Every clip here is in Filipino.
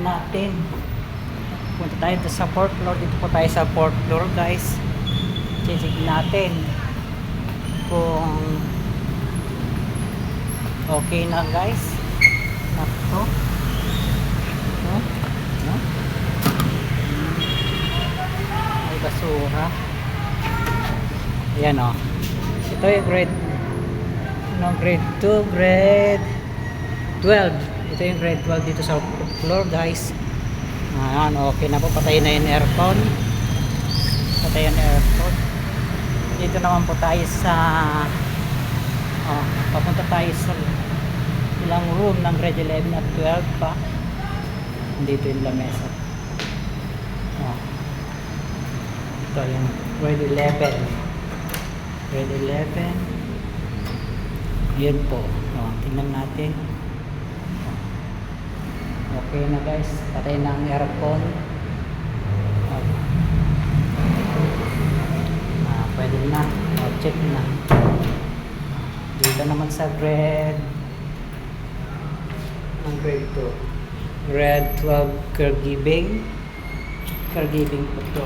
natin. Punta tayo sa 4th floor. Dito po tayo sa 4th floor, guys. Check natin kung okay na, guys. Nakto. No? No? May basura. Ayan, o. Ito yung grade grade 2, grade 12. Ito yung grade 12 dito sa floor, guys. Ayan, okay na po. Patayin na yung aircon. Patayin na aircon. Dito naman po tayo sa papunta tayo sa ilang room ng grade 11 at 12 pa. Dito yung lamesa. Ito yung grade 11. Grade 11. Yan po. Tingnan natin. Okay na, guys. Patay na ang aircon. Pwede na. Check na. Dito naman sa grade 2. Grade 12 caregiving. Caregiving po ito.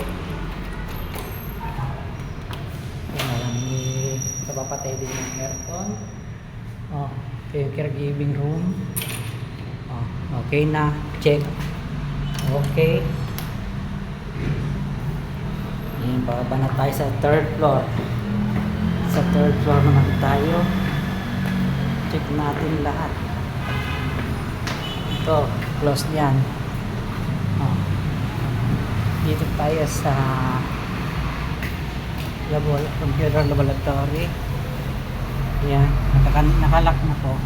Papatay din yung aircon. Okay, caregiving room. Okay na. Check. Okay. Ayan, bababa na tayo sa 3rd floor. Sa 3rd floor naman tayo. Check natin lahat. Ito, close niyan. Dito tayo sa computer laboratory. Yan, nakalak na po.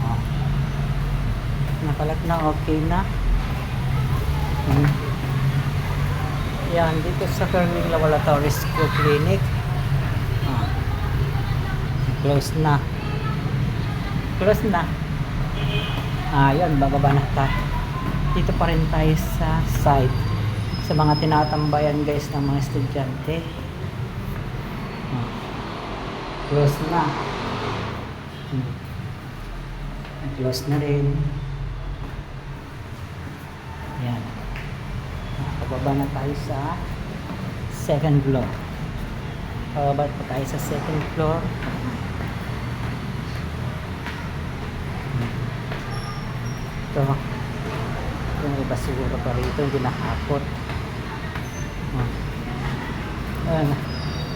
Nakalak na, okay na. Yan, dito sa Kerwin Laboratory School Clinic. Close na. Close na. Yan, bababa na tayo. Dito pa rin tayo sa site. Sa mga tinatambayan, guys, ng mga estudyante. Close na. Close na rin. Yan. Pababa na tayo sa 2nd floor. Pababa pa tayo sa 2nd floor. Ito. Yung may basura pa rito. Hindi nakapot. Ayan.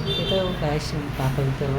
Ito, guys, yung papel ito.